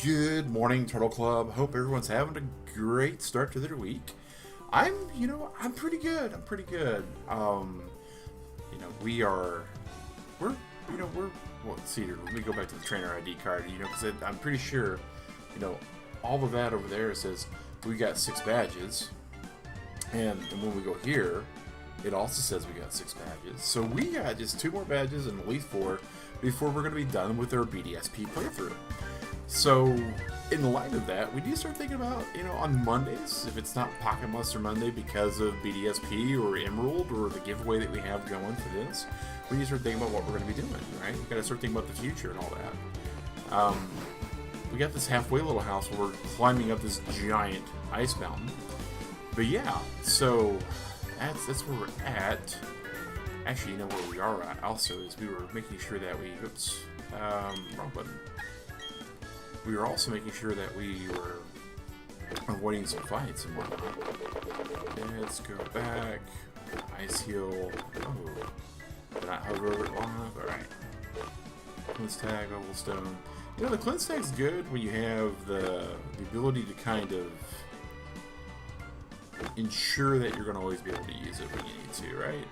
Good morning, Turtle Club. Hope everyone's having a great start to their week. I'm pretty good. I'm pretty good. We are, we're, well, let's see here. Let me go back to the trainer ID card, because I'm pretty sure, all of that over there says we got 6 badges. And when we go here, it also says we got 6 badges. So we got just 2 more badges and at least 4 before we're going to be done with our BDSP playthrough. So, in light of that, we need to start thinking about, on Mondays, if it's not Pocket Monster Monday because of BDSP or Emerald or the giveaway that we have going for this, we need to start thinking about what we're going to be doing, right? We've got to start thinking about the future and all that. We got this halfway little house where we're climbing up this giant ice mountain. But yeah, so that's where we're at. Actually, where we are at also is we were making sure that we, wrong button. We were also making sure that we were avoiding some fights and whatnot. Let's go back. Ice heal. Oh. Did not hover over it long enough? Alright. Cleanse tag, oval stone. The cleanse tag's good when you have the ability to kind of ensure that you're going to always be able to use it when you need to, right?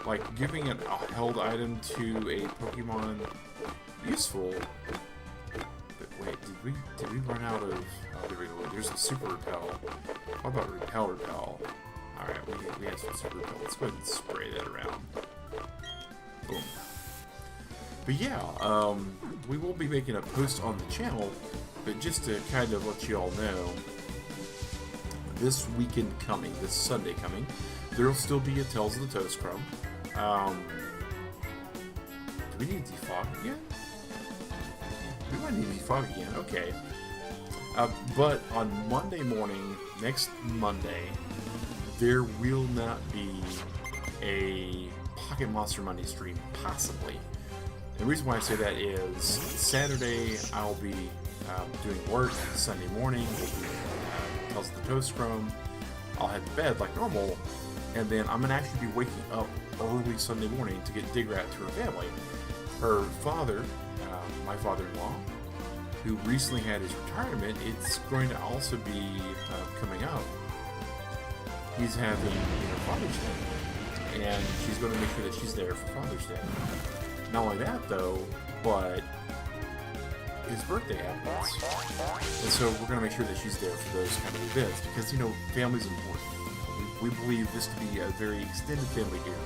Like giving a held item to a Pokemon useful. Wait, did we run out of... Oh, there we go. There's a super repel. How about repel? Alright, we have some super repel. Let's go ahead and spray that around. Boom. But yeah, we will be making a post on the channel, but just to kind of let you all know, this weekend coming, this Sunday coming, there will still be a Tales of the Toast Crumb. Do we need to defog again? We might need to defog again, okay. But on Monday morning, next Monday, there will not be a Pocket Monster Monday stream, possibly. And the reason why I say that is Saturday I'll be doing work, Sunday morning we'll do Tales of the Toast Crumb, I'll head to bed like normal, and then I'm going to actually be waking up early Sunday morning to get Digrat to her family. Her father, my father-in-law, who recently had his retirement, it's going to also be coming up. He's having Father's Day, and she's going to make sure that she's there for Father's Day. Not only that, though, but his birthday happens, and so we're going to make sure that she's there for those kind of events, because, family's important. We believe this to be a very extended family here,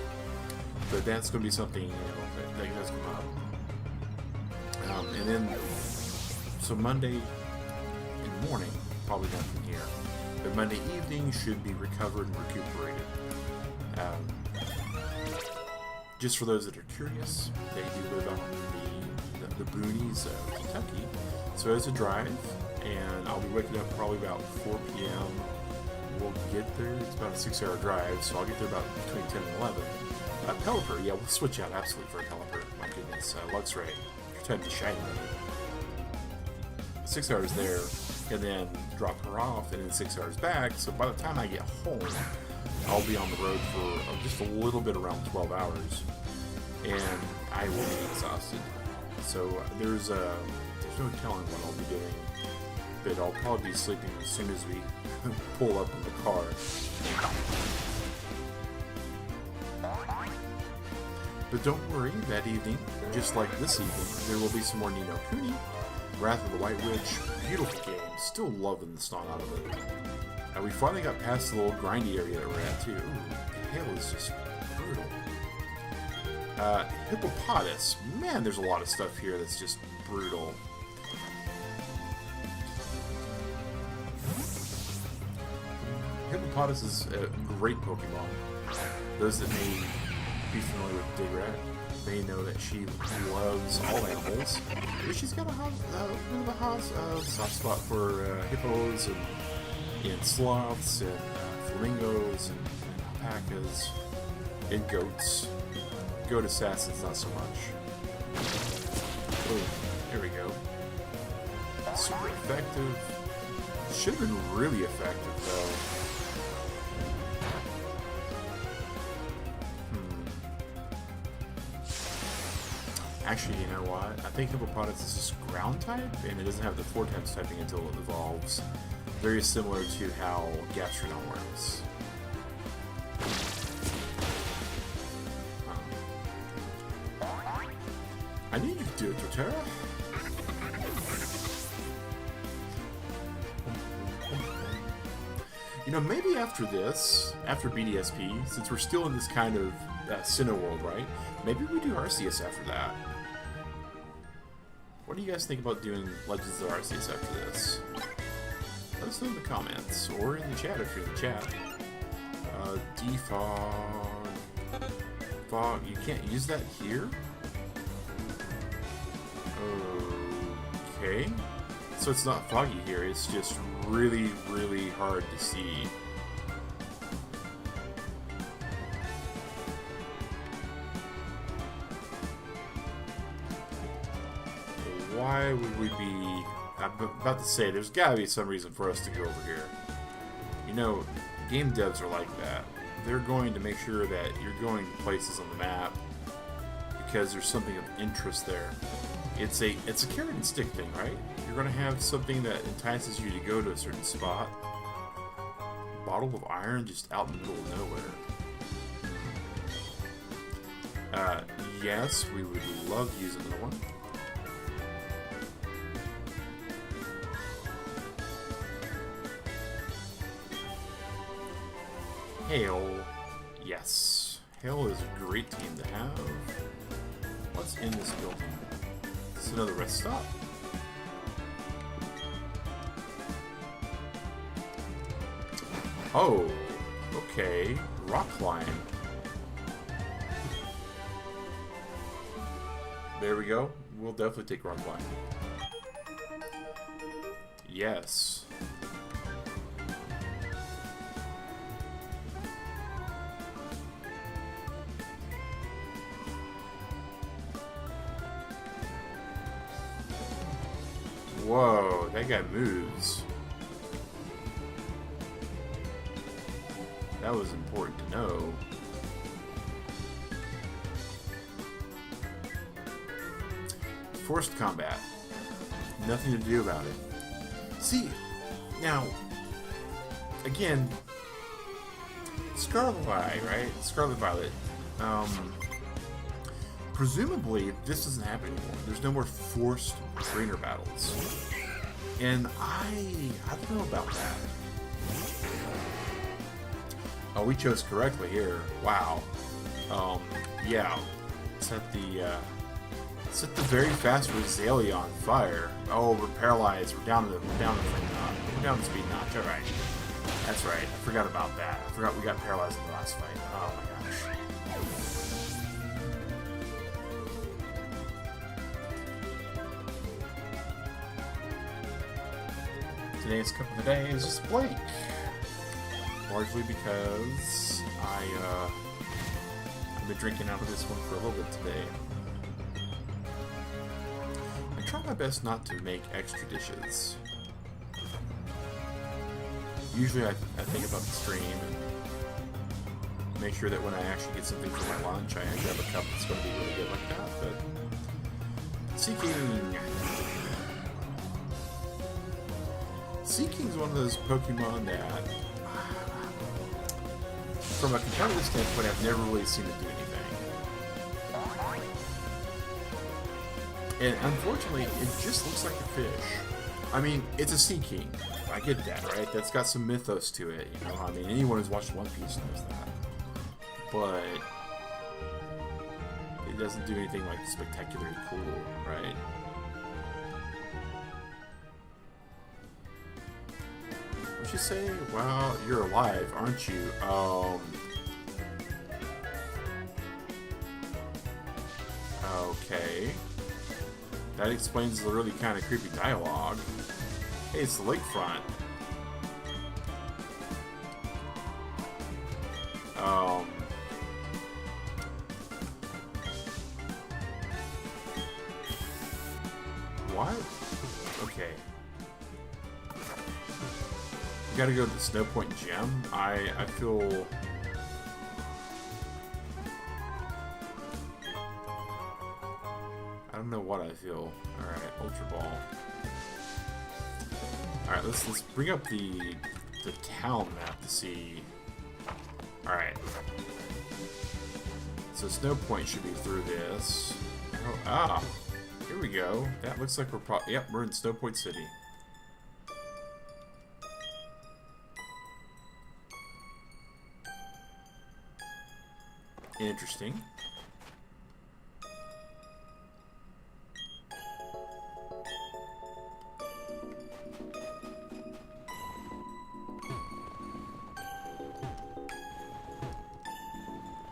but that's going to be something, that does come up. And then, so Monday in the morning, probably nothing here, but Monday evening should be recovered and recuperated. Just for those that are curious, they do live out in the boonies of Kentucky, so it's a drive, and I'll be waking up probably about 4 p.m. We'll get there, it's about a 6-hour drive, so I'll get there about between 10 and 11. Pelipper, yeah, we'll switch out absolutely for a Pelipper, my goodness, Luxray. Time to shine with it. 6 hours there, and then drop her off, and then 6 hours back. So by the time I get home, I'll be on the road for just a little bit around 12 hours, and I will be exhausted. So there's no telling what I'll be doing, but I'll probably be sleeping as soon as we pull up in the car. But don't worry, that evening, just like this evening, there will be some more Ni no Kuni, Wrath of the White Witch, beautiful game, still loving the song out of it. And we finally got past the little grindy area that we're at too. Ooh, the hail is just brutal. Hippopotas, man, there's a lot of stuff here that's just brutal. Hippopotas is a great Pokemon. Those that may be familiar with Digrat, they know that she loves all animals. She's got a bit of a soft spot for hippos and sloths and flamingos and alpacas and goats. Goat assassins, not so much. Oh, there we go. Super effective. Should have been really effective though. Actually, you know what? I think Hippopotamus is just ground type, and it doesn't have the 4 times typing until it evolves. Very similar to how Gastrodon works. I need you to do it, Torterra. You know, maybe after this, after BDSP, since we're still in this kind of Sinnoh world, right? Maybe we do Arceus after that. What do you guys think about doing Legends of Arceus after this? Let us know in the comments, or in the chat if you're in the chat. Defog. Fog. You can't use that here? Okay. So it's not foggy here, it's just really, really hard to see. Why would we be... I'm about to say, there's gotta be some reason for us to go over here. You know, game devs are like that. They're going to make sure that you're going to places on the map because there's something of interest there. It's a carrot and stick thing, right? You're going to have something that entices you to go to a certain spot. Bottle of iron just out in the middle of nowhere. Yes, we would love to use another one. Hail. Yes. Hail is a great team to have. What's in this building? It's another rest stop. Oh, okay. Rock climb. There we go. We'll definitely take rock climb. Yes. Whoa, that guy moves. That was important to know. Forced combat. Nothing to do about it. See, now, again, Scarlet Eye, right? Scarlet Violet. Presumably, this doesn't happen anymore. There's no more forced trainer battles. And I don't know about that. Oh, we chose correctly here. Wow. Yeah. Set the very fast Rosalia on fire. Oh, we're paralyzed. We're down the speed notch. All right. That's right. I forgot about that. I forgot we got paralyzed in the last fight. Oh my gosh. Today's cup of the day is just blank. Largely because I've been drinking out of this one for a little bit today. I try my best not to make extra dishes. Usually I think about the stream and make sure that when I actually get something for my lunch, I actually have a cup that's going to be really good like that. But Seeking's one of those Pokemon that, from a competitive standpoint, I've never really seen it do anything. And unfortunately, it just looks like a fish. I mean, it's a Seeking. I get that, right? That's got some mythos to it, you know? I mean, anyone who's watched One Piece knows that. But it doesn't do anything like spectacularly cool, right? What'd you say? Wow, you're alive, aren't you? Okay. That explains the really kind of creepy dialogue. Hey, it's the lakefront. What? Okay. You gotta go to the Snow Point Gem? I feel... feel. Alright, Ultra Ball. Alright, let's bring up the town map to see. Alright. So Snow Point should be through this. Oh, here we go. That looks like we're yep, we're in Snow Point City. Interesting.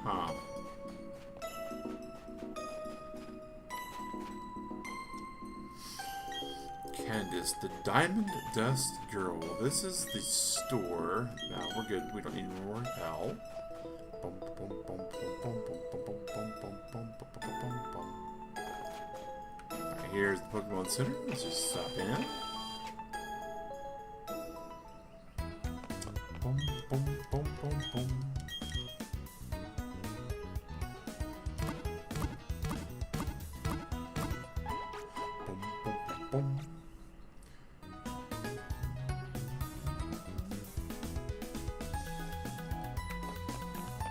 Huh. Candace, the Diamond Dust Girl. This is the store. No, we're good. We don't need more repel. Alright, here's the Pokemon Center. Let's just stop in. Boom, boom, boom, boom, boom. Boom, boom, boom.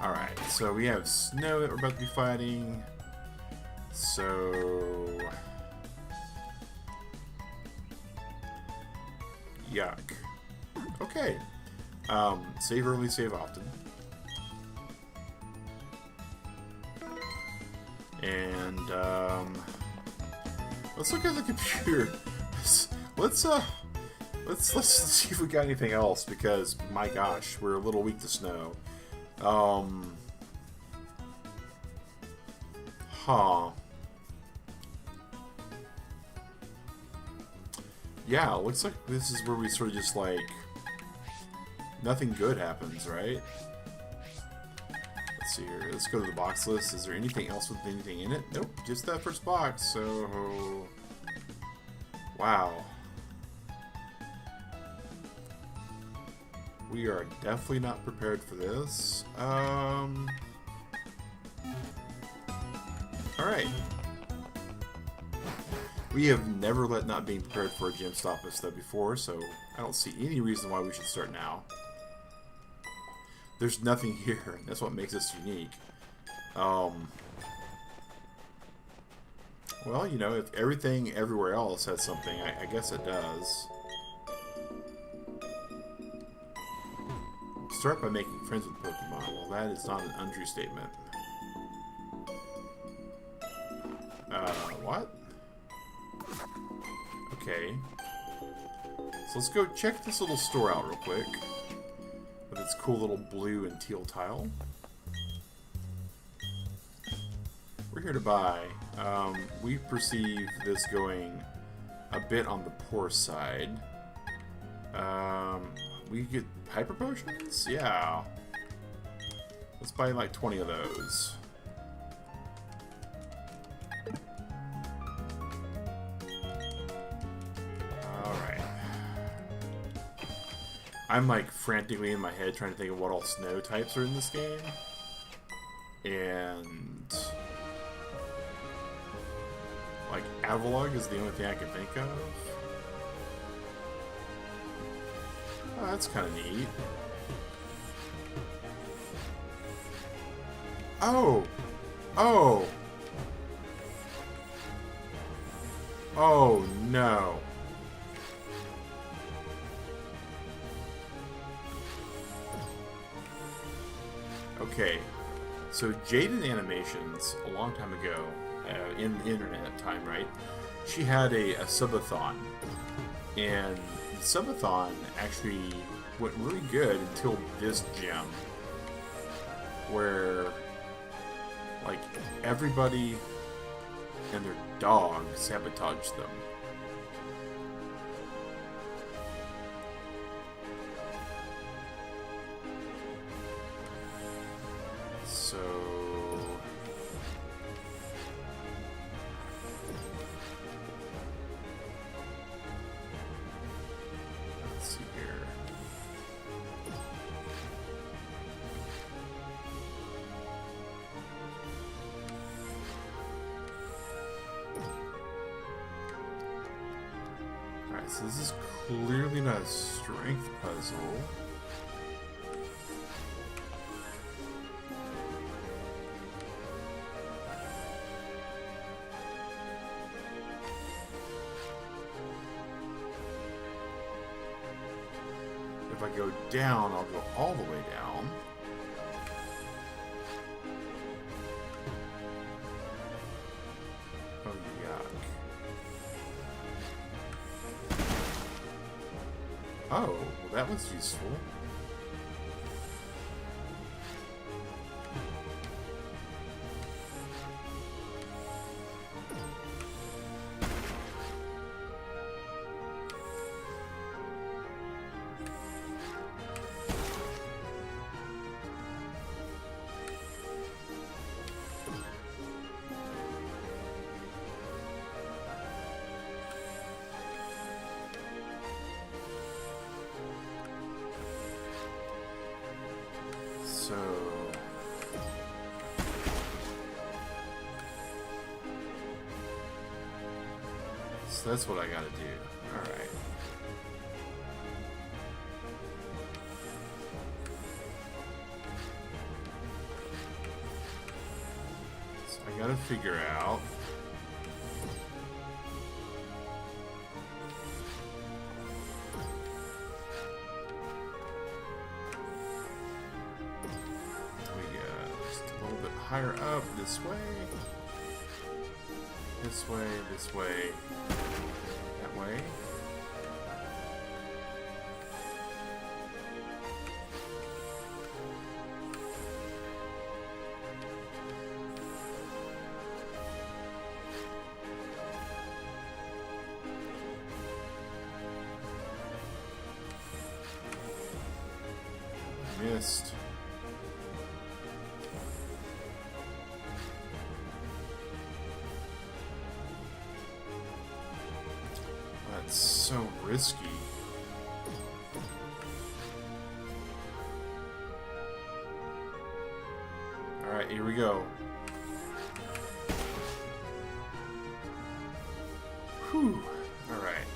Alright, so we have Snow that we're about to be fighting. So... yuck. Okay. Save early, save often. And, let's look at the computer. Let's see if we got anything else, because, my gosh, we're a little weak to Snow. Huh. Yeah, it looks like this is where we sort of just, like, nothing good happens, right? Let's see here. Let's go to the box list. Is there anything else with anything in it? Nope, just that first box, so... wow. We are definitely not prepared for this. Alright. We have never let not being prepared for a gym stop us though before, so I don't see any reason why we should start now. There's nothing here. That's what makes us unique. Well, you know, if everything everywhere else has something, I guess it does. Start by making friends with Pokemon. Well, that is not an untrue statement. What? Okay. So let's go check this little store out real quick. With its cool little blue and teal tile. We're here to buy. We perceive this going a bit on the poor side. We get hyper potions? Yeah. Let's buy like 20 of those. Alright. I'm like frantically in my head trying to think of what all snow types are in this game. And... like, Avalugg is the only thing I can think of. Oh, that's kind of neat. Oh! Oh! Oh, no. Okay. So, Jaden Animations, a long time ago, in the internet time, right? She had a subathon. And the subathon actually went really good until this gym. Where, like, everybody and their dog sabotaged them. So... let's see here. Alright, so this is clearly not a strength puzzle. If I go down, I'll go all the way down. Oh, yuck. Oh, well, that was useful. So that's what I gotta do. Alright. So I gotta figure out just a little bit higher up this way. This way, this way, that way. Missed. That's so risky. Alright, here we go. Whew. Alright.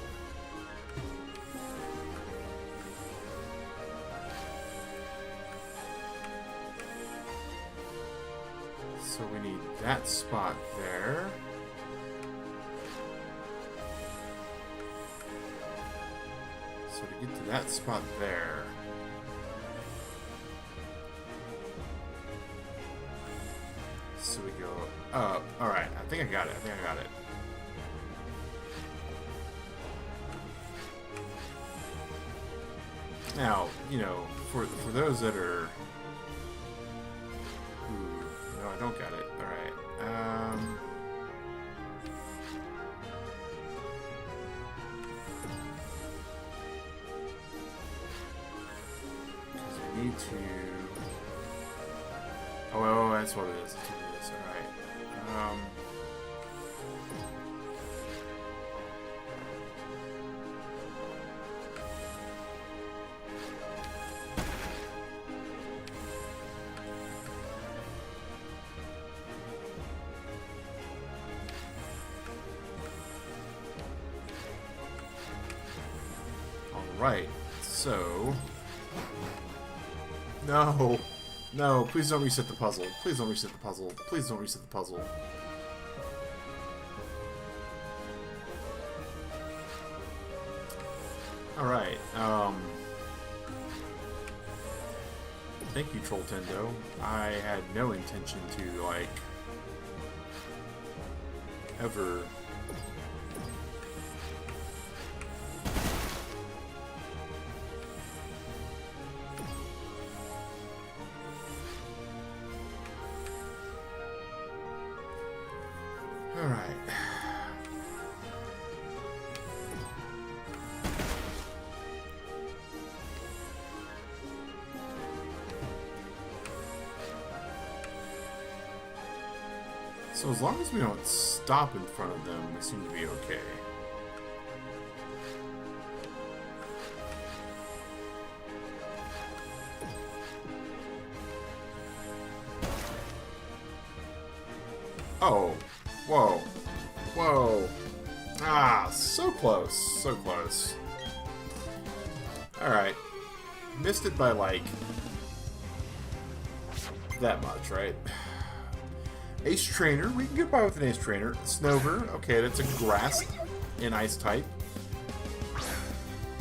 So we need that spot there. So to get to that spot there, so we go up. All right, I think I got it. I think I got it. Now, you know, for those that are, no, I don't got it. All right. Need to. Oh, that's what it is. That's what it is. All right. All right. So. No! No, please don't reset the puzzle. Please don't reset the puzzle. Please don't reset the puzzle. Alright, thank you, Trolltendo. I had no intention to, like, ever... Alright. So as long as we don't stop in front of them, we seem to be okay. Oh. Whoa. Whoa. Ah, So close. So close. Alright. Missed it by, like, that much, right? Ace Trainer. We can get by with an Ace Trainer. Snover. Okay, that's a grass and ice type.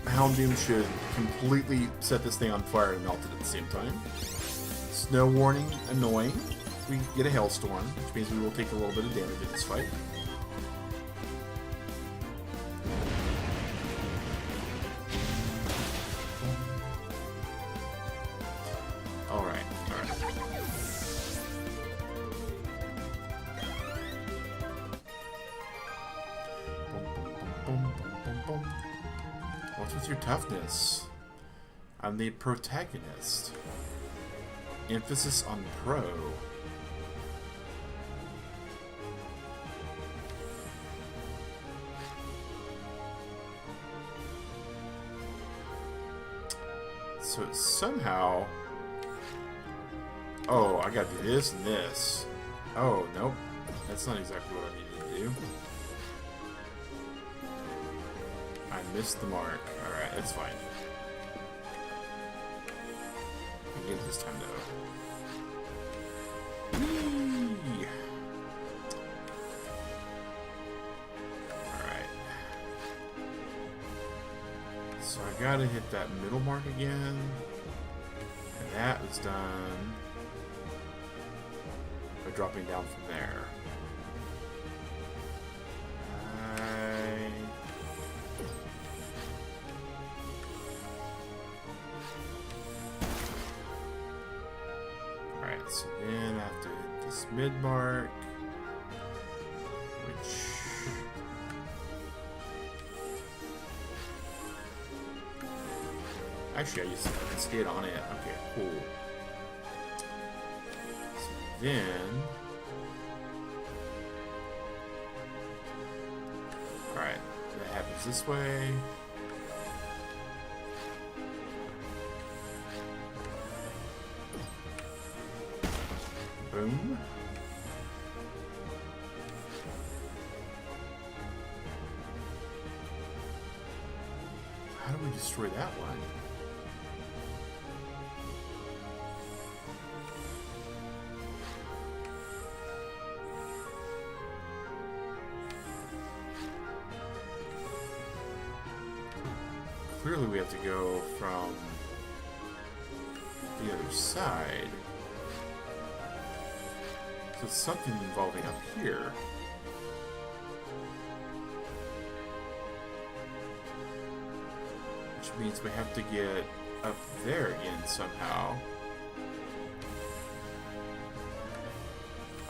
Houndoom should completely set this thing on fire and melt it at the same time. Snow Warning. Annoying. We get a Hailstorm, which means we will take a little bit of damage in this fight. What's with your toughness? I'm the protagonist. Emphasis on pro. So it's somehow... Oh, I gotta do this and this. Oh, nope. That's not exactly what I needed to do. I missed the mark. Alright, that's fine. I get it this time, though. Whee! Alright. So I gotta hit that middle mark again. And that was done by dropping down from there. So then I have to hit this mid mark, which actually I used to skate on it. Okay, cool. So then, all right, that happens this way. Boom. How do we destroy that one? Clearly we have to go from the other side. So it's something involving up here. Which means we have to get up there again somehow.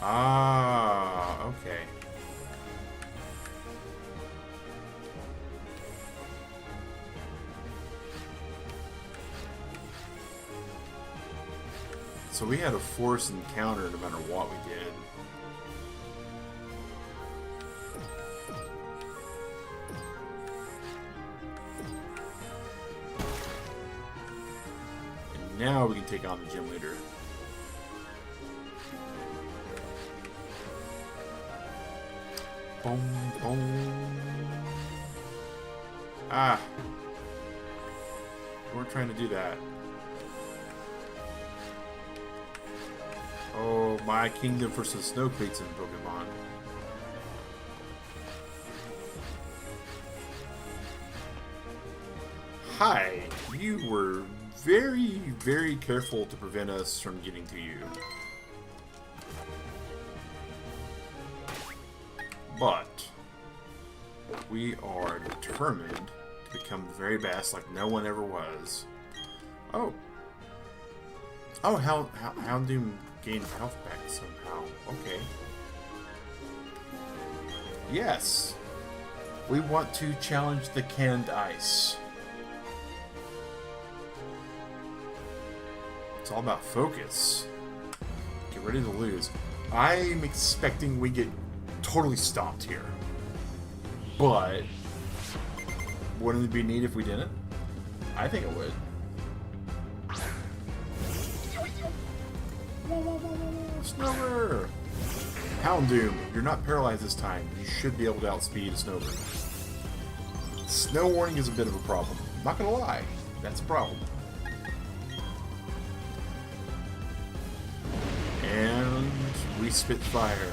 Ah, okay. So we had a force encounter no matter what we did. And now we can take on the gym leader. Boom, boom. Ah. We weren't trying to do that. Oh, my kingdom versus snow cleats in Pokemon. Hi, you were very, very careful to prevent us from getting to you. But we are determined to become the very best like no one ever was. Oh. Oh, Houndoom gained health back somehow. Okay. Yes. We want to challenge the canned ice. It's all about focus. Get ready to lose. I'm expecting we get totally stomped here. But wouldn't it be neat if we didn't? I think it would. Snover! Houndoom, you're not paralyzed this time. You should be able to outspeed a Snover. Snow warning is a bit of a problem. Not gonna lie, that's a problem. And we spit fire.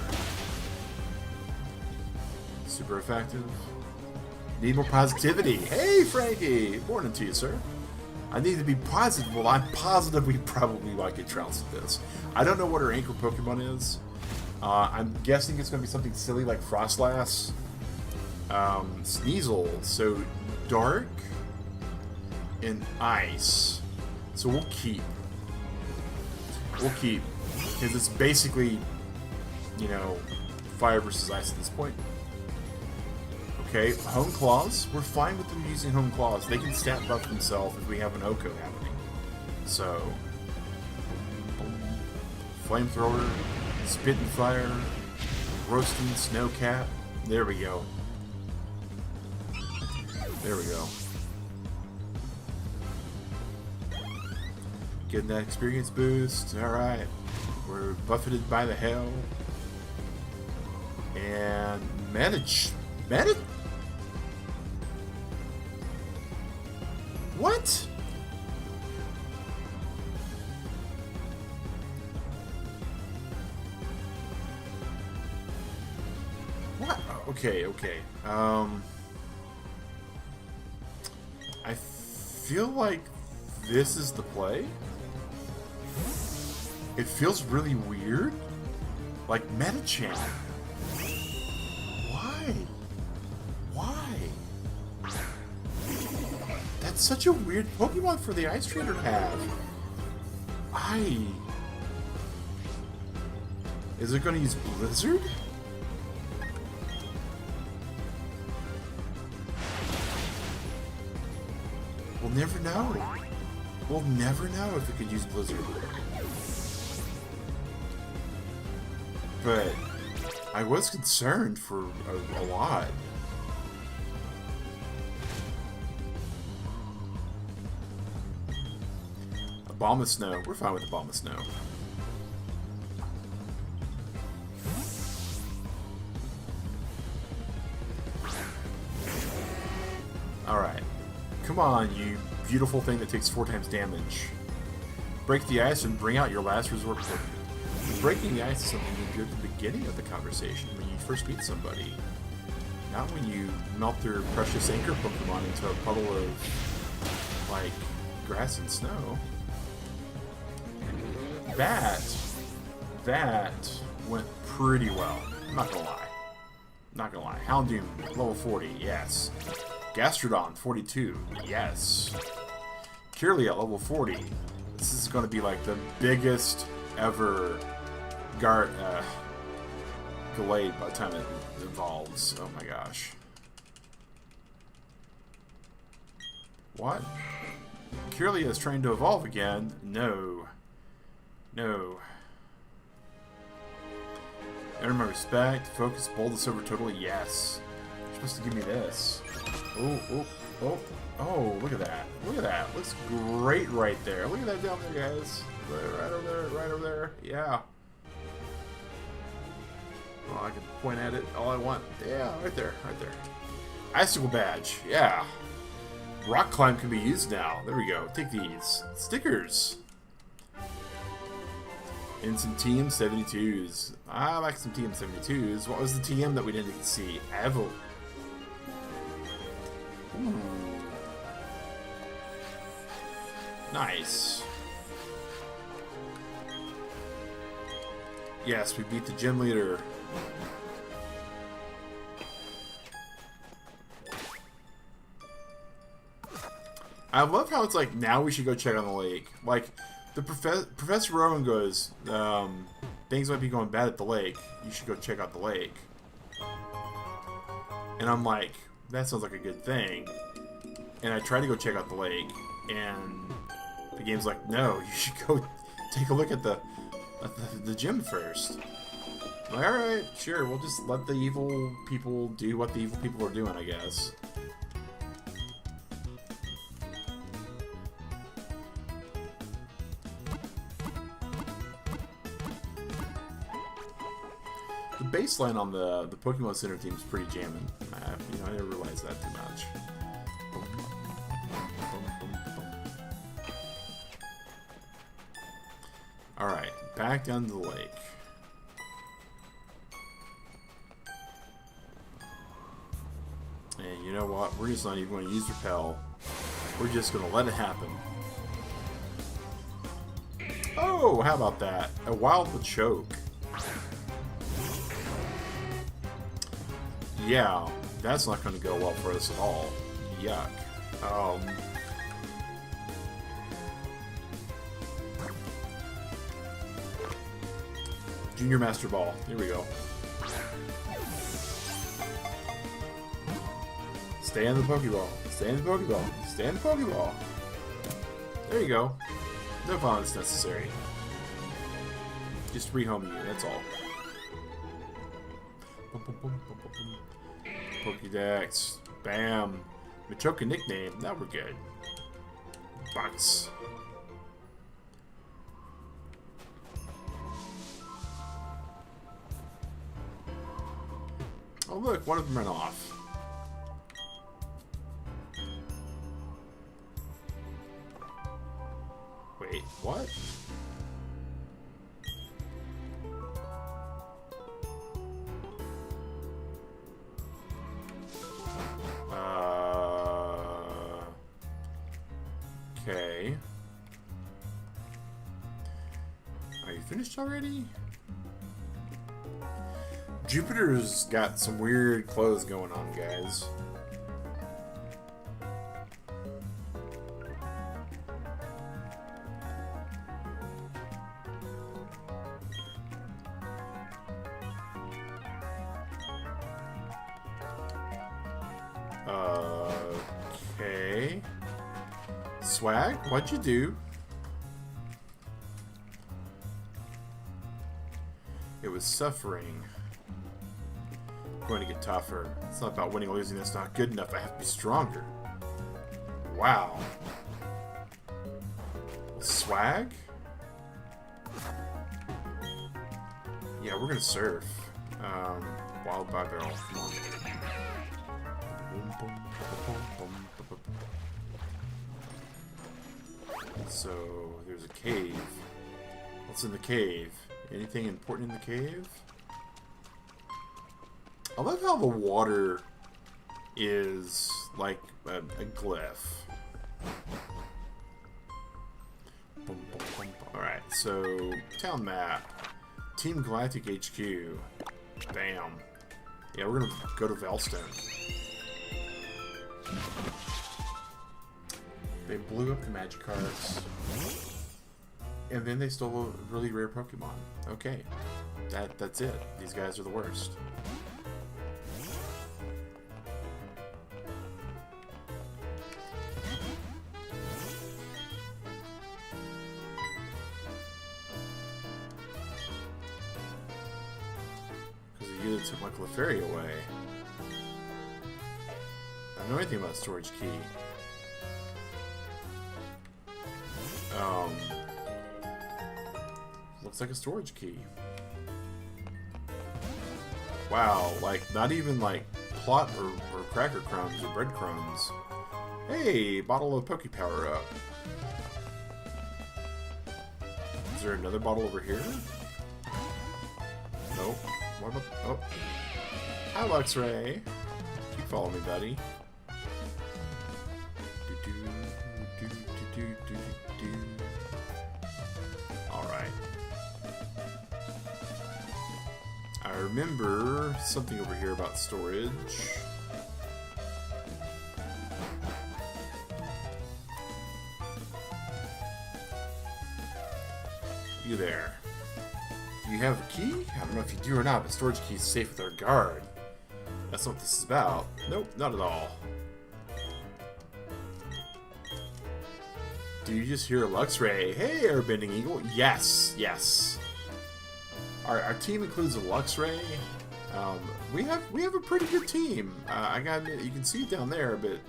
Super effective. Need more positivity. Hey, Frankie! Morning to you, sir. I need to be positive. Well, I'm positive we probably might get trounced at this. I don't know what her anchor Pokemon is. I'm guessing it's going to be something silly like Frostlass. Sneasel. So, dark and ice. So we'll keep. We'll keep. Because it's basically, you know, fire versus ice at this point. Okay, Home Claws. We're fine with them using Home Claws. They can stat buff themselves if we have an Oko happening. So, Flamethrower, Spit and Fire, Roasting, Snowcat. There we go. There we go. Getting that experience boost. Alright. We're buffeted by the hell. And manage. What? What? Okay. I feel like this is the play. It feels really weird. Like Metachamp. Why? That's such a weird Pokemon for the Ice Trainer to have. Is it going to use Blizzard? We'll never know. We'll never know if it could use Blizzard. But I was concerned for a lot. A Bomb of Snow. We're fine with a Bomb of Snow. Alright. Come on, you beautiful thing that takes 4 times damage. Break the ice and bring out your last resort Pokemon. Breaking the ice is something you do at the beginning of the conversation when you first meet somebody. Not when you melt their precious anchor Pokemon into a puddle of, like, grass and snow. That went pretty well. I'm not gonna lie. Houndoom, level 40, yes. Gastrodon, 42, yes. Kirlia at level 40. This is gonna be like the biggest ever Gallade by the time it evolves. Oh my gosh. What? Kirlia is trying to evolve again? No. Earn my respect. Focus, boldness over total. Yes. You're supposed to give me this. Oh, look at that. Looks great right there. Look at that down there, guys. Right over there. Yeah. Oh, I can point at it all I want. Yeah, right there. Icicle badge. Yeah. Rock climb can be used now. There we go. Take these. Stickers. And some TM72s. I like some TM72s. What was the TM that we didn't see? Evo. Ooh. Nice. Yes, we beat the gym leader. I love how it's like, now we should go check on the lake. Like, the Professor Rowan goes, things might be going bad at the lake. You should go check out the lake. And I'm like, that sounds like a good thing. And I try to go check out the lake, and the game's like, no, you should go take a look at the gym first. I'm like, alright, sure, we'll just let the evil people do what the evil people are doing, I guess. The baseline on the Pokemon Center team is pretty jamming. I never realized that too much. Alright, back down to the lake. And you know what? We're just not even going to use Repel. We're just going to let it happen. Oh, how about that? A wild choke. Yeah, that's not going to go well for us at all. Yuck. Junior Master Ball. Here we go. Stay in the Pokeball. Stay in the Pokeball. Stay in the Pokeball. There you go. No violence necessary. Just rehome you, that's all. Pokédex. Bam. Machoka nickname. Now we're good. Box. Oh look, one of them ran off. Wait, what? Okay. Are you finished already? Jupiter's got some weird clothes going on, guys. Okay. Swag, what'd you do? It was suffering. Going to get tougher. It's not about winning or losing. That's not good enough. I have to be stronger. Wow. Swag? Yeah, we're gonna surf. Wild Barrel. Come on. So, there's a cave. What's in the cave? Anything important in the cave? I love how the water is like a glyph. Alright, so town map. Team Galactic HQ. Bam. Yeah, we're gonna go to Velstone. They blew up the Magikarps. And then they stole a really rare Pokemon. Okay. That's it. These guys are the worst. You took my Clefairy away. I don't know anything about storage key. Looks like a storage key. Wow, like not even like plot or cracker crumbs or breadcrumbs. Hey, bottle of Poke Power up. Is there another bottle over here? Nope. What about... Oh. Hi, Luxray. Keep following me, buddy. Alright. I remember something over here about storage. You there. You have a key? I don't know if you do or not, but storage key is safe with our guard. That's not what this is about. Nope, not at all. Do you just hear a Luxray? Hey, Airbending Eagle. Yes, yes. Our team includes a Luxray. We have a pretty good team. I gotta admit, you can see it down there, but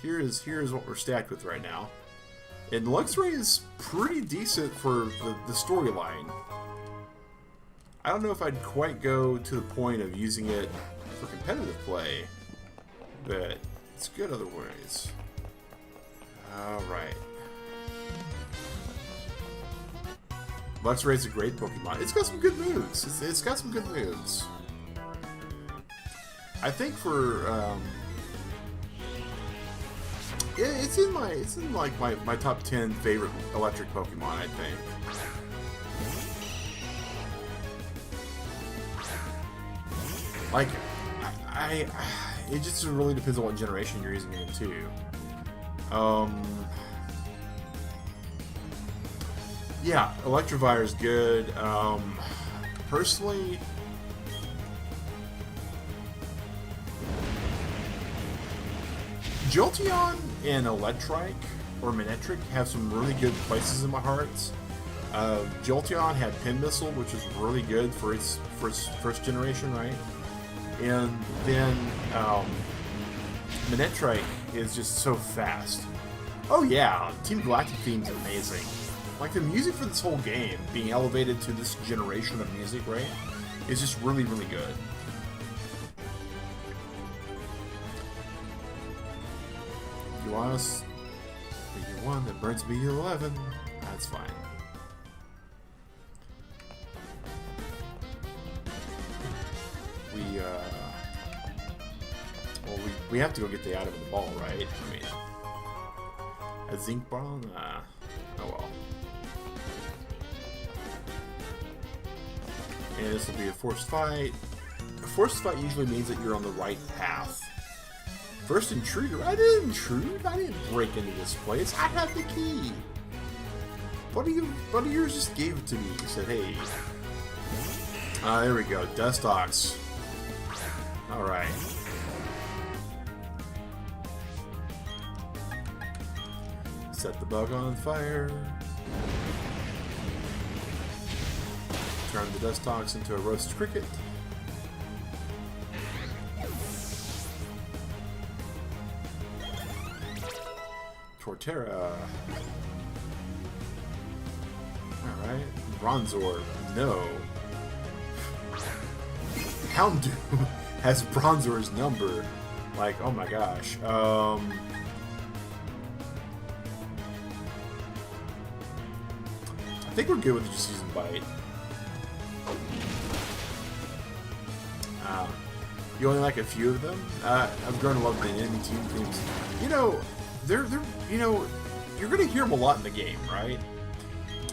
here's what we're stacked with right now. And Luxray is pretty decent for the storyline. I don't know if I'd quite go to the point of using it for competitive play, but it's good otherwise. Alright. Luxray's a great Pokemon. It's got some good moves. It's got some good moves. I think for it's in like my top 10 favorite electric Pokemon, I think. Like, it just really depends on what generation you're using it into. Yeah, Electivire is good. Personally, Jolteon and Electrike or Manectric have some really good places in my heart. Jolteon had Pin Missile, which is really good for its first generation, right? And then Manectric is just so fast. Oh yeah, Team Galactic theme's amazing. Like, the music for this whole game being elevated to this generation of music, right, is just really, really good. You want us? You one that burns me 11. That's fine. We have to go get the item in the ball, right? I mean, a zinc ball? Nah. Oh well. And this will be a forced fight. A forced fight usually means that you're on the right path. First intruder. I didn't intrude. I didn't break into this place. I have the key. Buddy of yours just gave it to me. He said, hey. There we go. Dustox. Alright. Set the bug on fire. Turn the Dustox into a roast cricket. Torterra. Alright. Bronzor. No. Houndoom has Bronzor's number. Like, oh my gosh. I think we're good with just using Bite. You only like a few of them. I've grown to love the enemy team themes. You know, they're you're gonna hear them a lot in the game, right?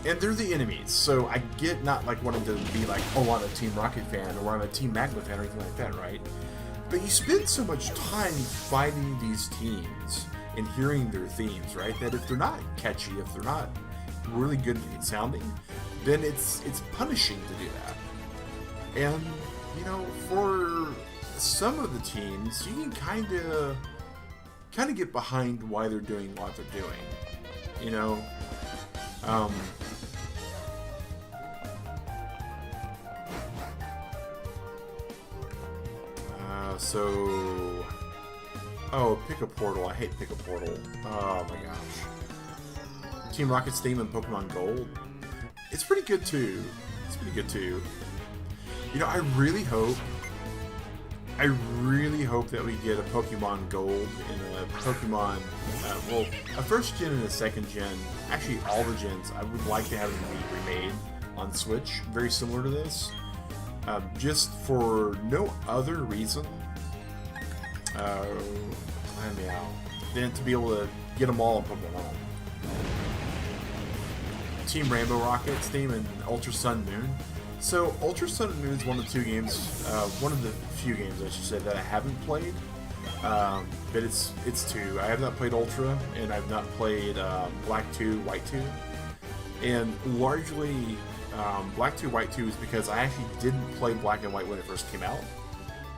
And they're the enemies, so I get not like wanting to be like, oh, I'm a Team Rocket fan or I'm a Team Magma fan or anything like that, right? But you spend so much time fighting these teams and hearing their themes, right? That if they're not catchy, if they're not really good at sounding, then it's punishing to do that. And you know, for some of the teams, you can kind of get behind why they're doing what they're doing. You know, oh, pick a portal. I hate pick a portal. Oh my gosh. Team Rocket's theme in Pokemon Gold. It's pretty good too. It's pretty good too. You know, I really hope that we get a Pokemon Gold and a Pokemon, well, a first gen and a second gen. Actually, all the gens. I would like to have them be remade on Switch, very similar to this. Just for no other reason, than to be able to get them all in Pokemon Home. Team Rainbow Rocket's theme and Ultra Sun Moon. So, Ultra Sun and Moon is one of the few games, I should say, that I haven't played. But it's two. I have not played Ultra, and I've not played Black 2, White 2. And largely, Black 2, White 2 is because I actually didn't play Black and White when it first came out.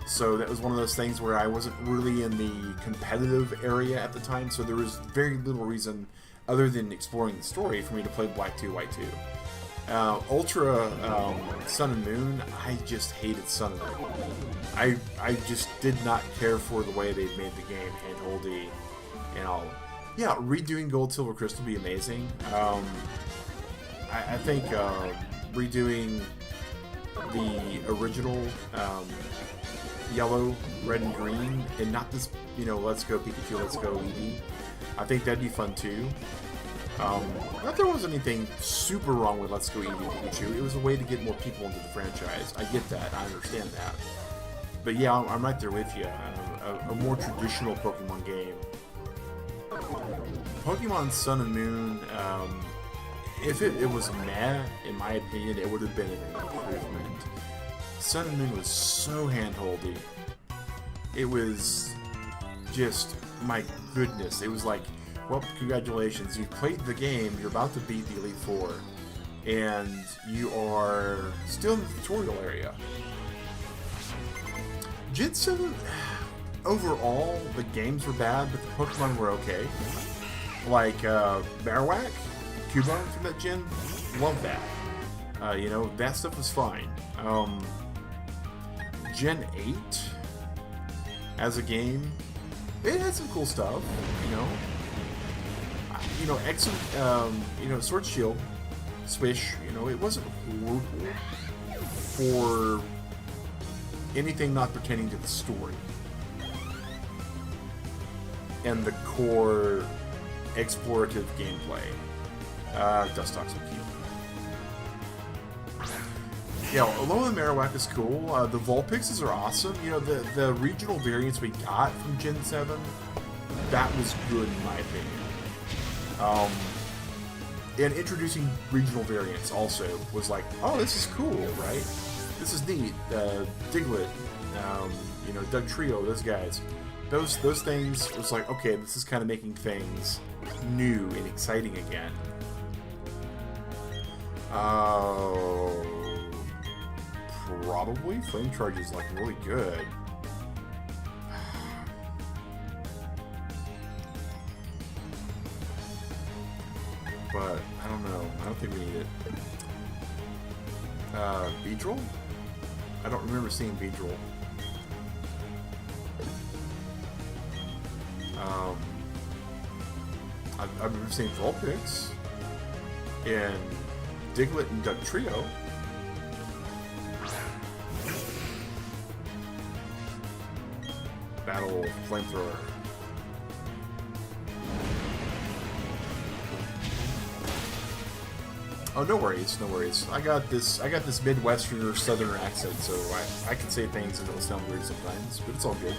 So that was one of those things where I wasn't really in the competitive area at the time, so there was very little reason, other than exploring the story, for me to play Black 2, White 2. Ultra Sun and Moon, I just hated Sun and Moon. I just did not care for the way they made the game handholdy and all. Yeah, redoing Gold, Silver, Crystal would be amazing. I think redoing the original Yellow, Red, and Green, and not this, you know, Let's Go Pikachu, Let's Go Eevee. I think that'd be fun too. Not there wasn't anything super wrong with Let's Go Eevee Pikachu. It was a way to get more people into the franchise. I get that. I understand that. But yeah, I'm right there with you. A more traditional Pokemon game. Pokemon Sun and Moon, if it was meh, in my opinion, it would have been an improvement. Sun and Moon was so handholdy. It was just, my goodness, it was like, well, congratulations, you played the game, you're about to beat the Elite Four, and you are still in the tutorial area. Gen 7, overall, the games were bad, but the Pokemon were okay. Like, Marowak, Cubone from that gen, love that. You know, that stuff was fine. Gen 8, as a game, it had some cool stuff, you know. You know, Sword Shield, Swish, you know, it wasn't horrible for anything not pertaining to the story and the core explorative gameplay. Dustox will keep. Yeah, Alolan Marowak is cool. The Vulpixes are awesome. You know, the regional variants we got from Gen 7, that was good in my opinion. And introducing regional variants also was like, oh, this is cool, right? This is neat. Diglett, you know, Doug Trio, those guys. Those things was like, okay, this is kind of making things new and exciting again. Probably Flame Charge is like really good. But I don't know. I don't think we need it. Beedrill? I don't remember seeing Beedrill. I remember seeing Vulpix and Diglett and Doug Trio. Battle Flamethrower. Oh, no worries, no worries. I got this Midwestern or Southern accent, so I can say things and it'll sound weird sometimes, but it's all good.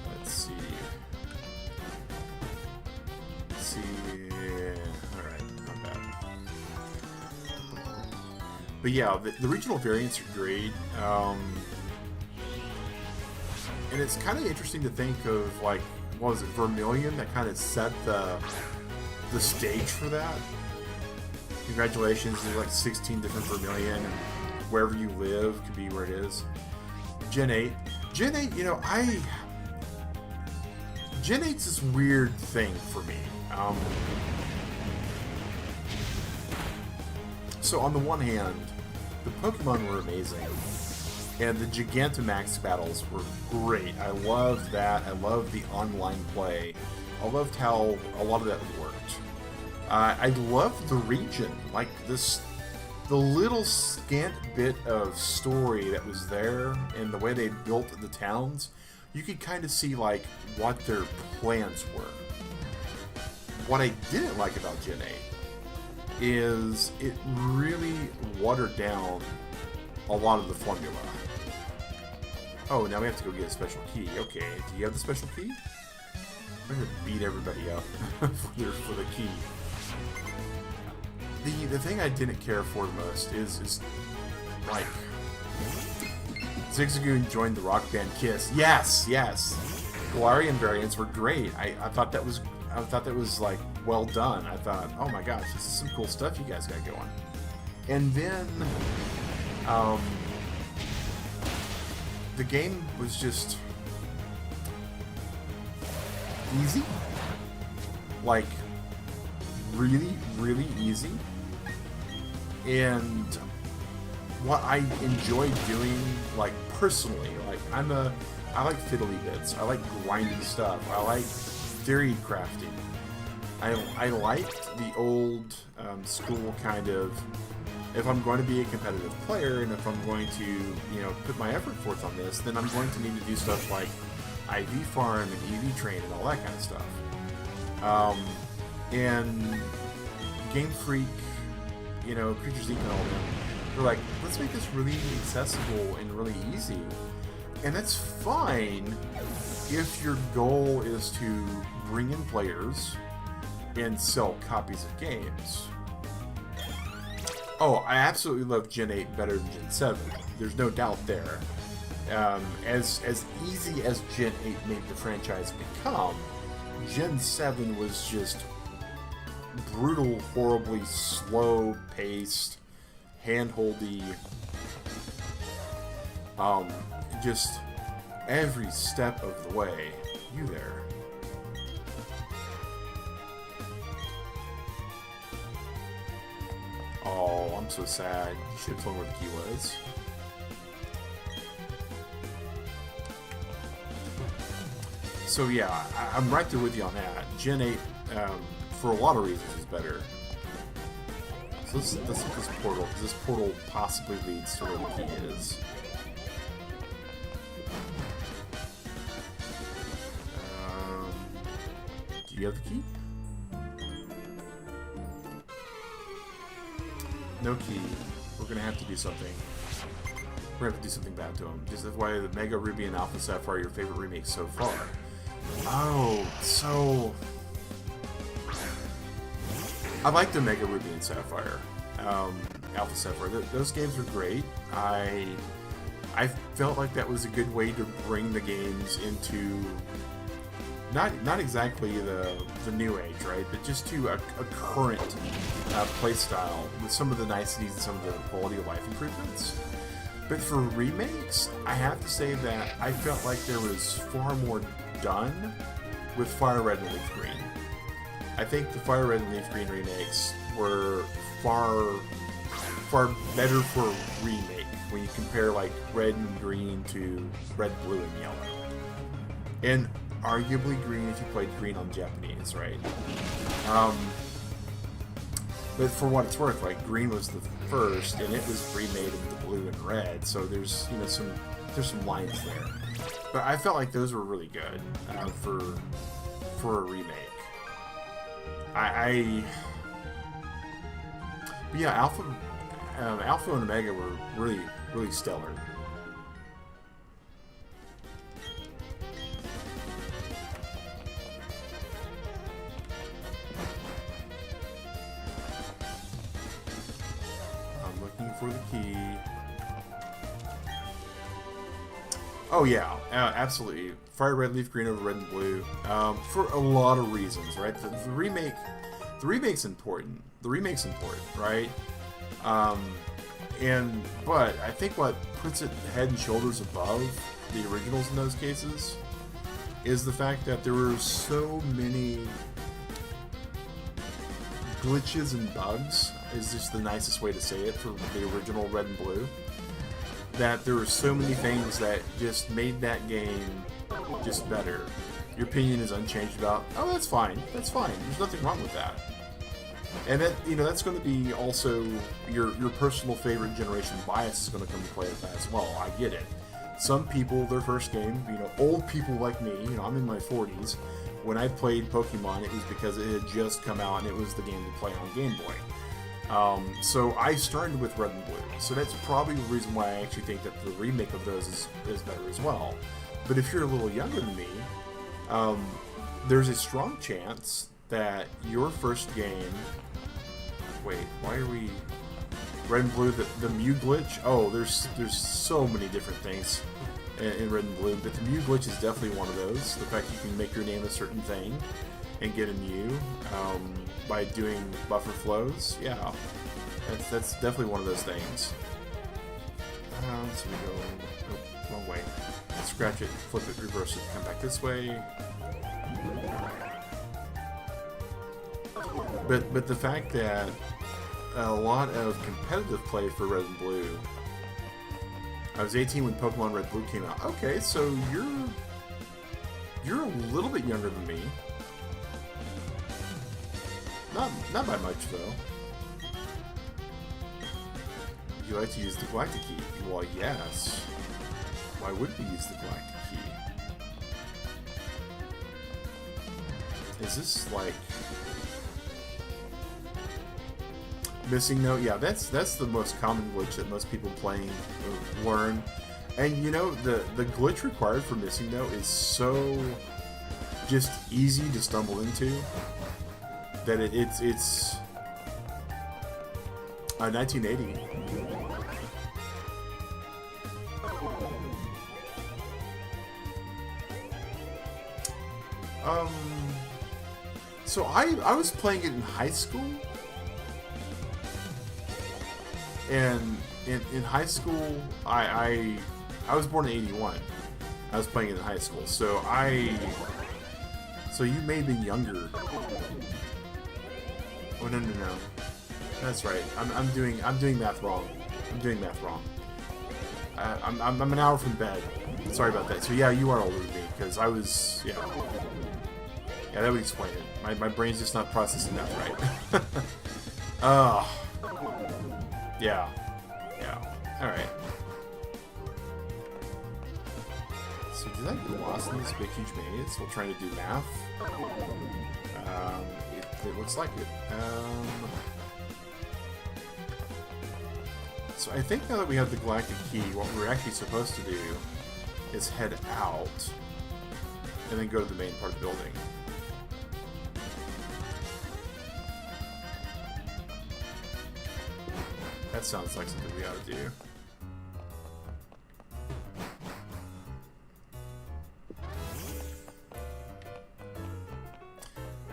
Let's see. Alright, not bad. But yeah, the regional variants are great. And it's kind of interesting to think of, like, what was it, Vermilion that kind of set the stage for that. Congratulations, there's like 16 different Vermilion, and wherever you live could be where it is. Gen 8, you know, Gen 8's this weird thing for me. So on the one hand, the Pokemon were amazing, and the Gigantamax battles were great. I loved that. I loved the online play. I loved how a lot of that worked. I loved the region, like the little scant bit of story that was there, and the way they built the towns. You could kind of see like what their plans were. What I didn't like about Gen 8 is it really watered down a lot of the formula. Oh, now we have to go get a special key. Okay, do you have the special key? I'm gonna beat everybody up for the key. The thing I didn't care for the most is like Zigzagoon joined the rock band Kiss. Yes. Galarian variants were great. I thought that was like well done. I thought, oh my gosh, this is some cool stuff you guys got going. And then the game was just easy. Like really, really easy. And what I enjoy doing, like personally, like I like fiddly bits. I like grinding stuff. I like theory crafting. I liked the old school kind of, if I'm going to be a competitive player and if I'm going to, put my effort forth on this, then I'm going to need to do stuff like IV farm and EV train and all that kind of stuff. And Game Freak, Creatures Inc. and all of them, they're like, let's make this really accessible and really easy. And that's fine if your goal is to bring in players and sell copies of games. Oh, I absolutely love Gen 8 better than Gen 7. There's no doubt there. As easy as Gen 8 made the franchise become, Gen 7 was just brutal, horribly slow-paced, hand-holdy. Just every step of the way. You there. Oh, I'm so sad. You should have told me where the key was. So yeah, I'm right there with you on that. Gen 8, for a lot of reasons, is better. So let's look at this portal, because this portal possibly leads to where the key is. Do you have the key? No key. We're gonna have to do something. We're gonna have to do something bad to him. This is why the Mega Ruby and Alpha Sapphire are your favorite remakes so far. Oh, so I like the Mega Ruby and Sapphire, Alpha Sapphire. Those games are great. I felt like that was a good way to bring the games into not exactly the new age, right? But just to a current play style with some of the niceties and some of the quality of life improvements. But for remakes, I have to say that I felt like there was far more done with Fire Red and Leaf Green. I think the Fire Red and Leaf Green remakes were far better for a remake when you compare like Red and Green to Red, Blue, and Yellow. And arguably Green if you played Green on Japanese, right? But for what it's worth, like Green was the first, and it was remade into Blue and Red, so there's some lines there. But I felt like those were really good for a remake. But yeah, Alpha and Omega were really stellar. I'm looking for the key. Oh yeah, absolutely. Fire Red, Leaf Green over Red and Blue, for a lot of reasons, right? The remake's important. The remake's important, right? But I think what puts it head and shoulders above the originals in those cases is the fact that there were so many glitches and bugs, is just the nicest way to say it, for the original Red and Blue. That there were so many things that just made that game just better. Your opinion is unchanged about, oh, that's fine. There's nothing wrong with that. And that, that's going to be also your personal favorite generation bias is going to come into play with that as well. I get it. Some people, their first game, old people like me, I'm in my 40s. When I played Pokemon, it was because it had just come out and it was the game to play on Game Boy. So I started with Red and Blue. So that's probably the reason why I actually think that the remake of those is better as well. But if you're a little younger than me, there's a strong chance that your first game... Wait, why are we... Red and Blue, the Mew glitch? Oh, there's so many different things in Red and Blue, but the Mew glitch is definitely one of those. The fact you can make your name a certain thing and get a Mew by doing buffer flows, yeah. That's definitely one of those things. So we go... Oh, wrong way. Scratch it, flip it, reverse it, come back this way. But the fact that a lot of competitive play for Red and Blue... I was 18 when Pokemon Red Blue came out. Okay, so you're a little bit younger than me. Not by much though. Would you like to use the galactic key? Well, yes. Why would we use the galactic key? Is this like missing note? Yeah, that's the most common glitch that most people playing learn. And you know, the glitch required for missing note is so just easy to stumble into that it's 1980. So I was playing it in high school, and in high school I was born in '81. I was playing it in high school, so you may have been younger. Oh no, that's right. I'm doing math wrong. I'm an hour from bed. Sorry about that. So yeah, you are older than me because I was yeah, that would explain it. My brain's just not processing that right. Yeah. All right. So did I get lost in this big huge maze while trying to do math? It looks like it. So I think now that we have the galactic key, what we're actually supposed to do is head out and then go to the main part of the building. That sounds like something we ought to do.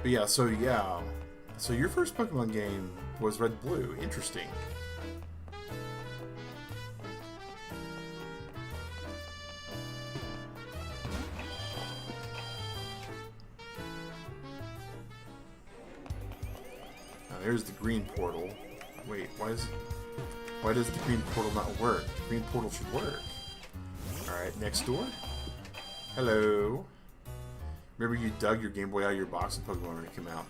But yeah, so your first Pokemon game was Red Blue. Interesting. Now there's the green portal. Wait, why does the green portal not work? The green portal should work. Alright, next door. Hello. Remember you dug your Game Boy out of your box in Pokemon when it came out?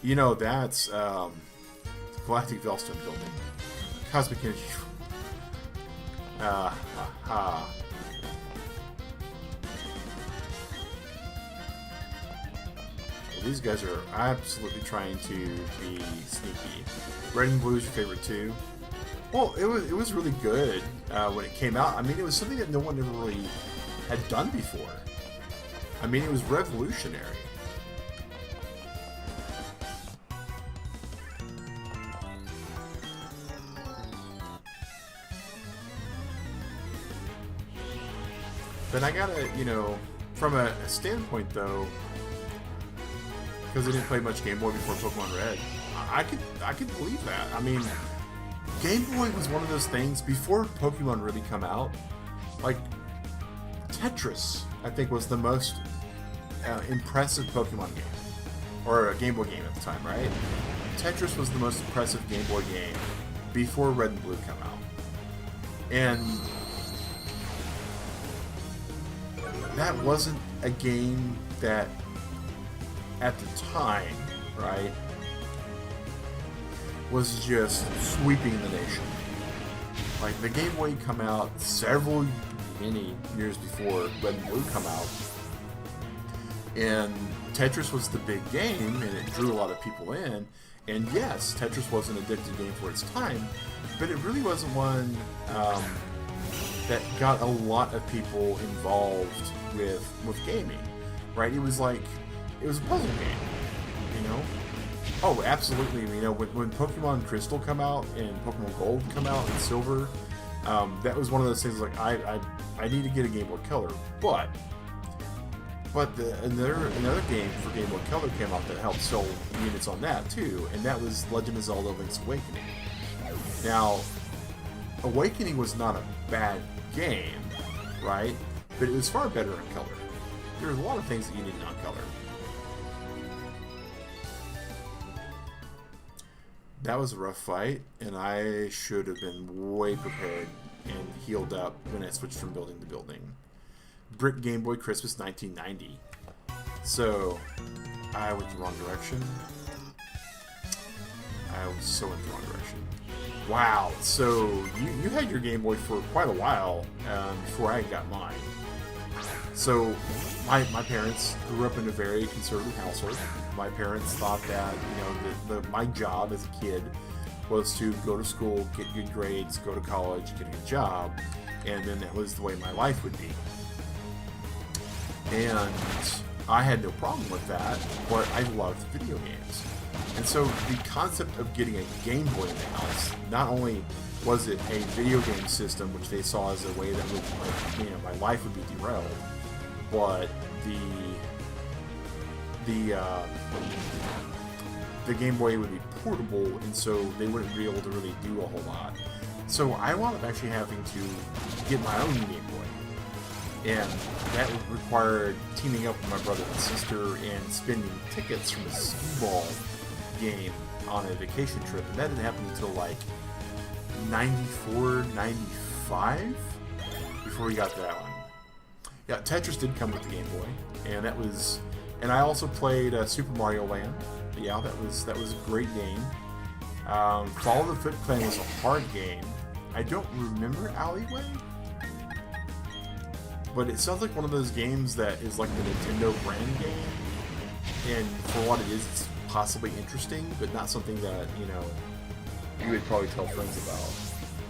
You know, that's Galactic Veilstone building. Cosmic Energy. Well, these guys are absolutely trying to be sneaky. Red and Blue is your favorite too? Well, it was really good when it came out. I mean, it was something that no one ever really had done before. I mean, it was revolutionary. But I gotta, you know, from a standpoint though, because I didn't play much Game Boy before Pokemon Red, I could believe that. I mean, Game Boy was one of those things before Pokemon really come out. Like Tetris, I think, was the most impressive Pokemon game, or a Game Boy game at the time, right? Tetris was the most impressive Game Boy game before Red and Blue come out, and that wasn't a game that, at the time, right, was just sweeping the nation. Like, the Game Boy come out many years before Red and Blue come out, and Tetris was the big game, and it drew a lot of people in. And yes, Tetris was an addictive game for its time, but it really wasn't one that got a lot of people involved with gaming, right? It was a puzzle game, you know? Oh, absolutely. You know, when Pokemon Crystal come out and Pokemon Gold come out and Silver, that was one of those things like I need to get a Game Boy Color, but another game for Game Boy Color came out that helped sell units on that too, and that was Legend of Zelda: Link's Awakening. Now, Awakening was not a bad game, right? But it was far better in color. There were a lot of things that you needed on color. That was a rough fight, and I should have been way prepared and healed up when I switched from building to building. Brick Game Boy Christmas 1990. So, I went the wrong direction. I was so in the wrong direction. Wow, so you had your Game Boy for quite a while before I got mine. So my parents grew up in a very conservative household. My parents thought that, you know, my job as a kid was to go to school, get good grades, go to college, get a good job, and then that was the way my life would be. And I had no problem with that, but I loved video games. And so the concept of getting a Game Boy in the house, not only was it a video game system, which they saw as a way that would, like, you know, my life would be derailed, but the Game Boy would be portable, and so they wouldn't be able to really do a whole lot. So I wound up actually having to get my own Game Boy, and that required teaming up with my brother and sister and spending tickets from a skee-ball game on a vacation trip, and that didn't happen until like 94, 95 before we got that one. Yeah, Tetris did come with the Game Boy, and that was, and I also played Super Mario Land. Yeah, that was a great game. Follow the Foot Clan was a hard game. I don't remember Alleyway, but it sounds like one of those games that is like the Nintendo brand game, and for what it is, it's possibly interesting, but not something that, you know, you would probably tell friends about.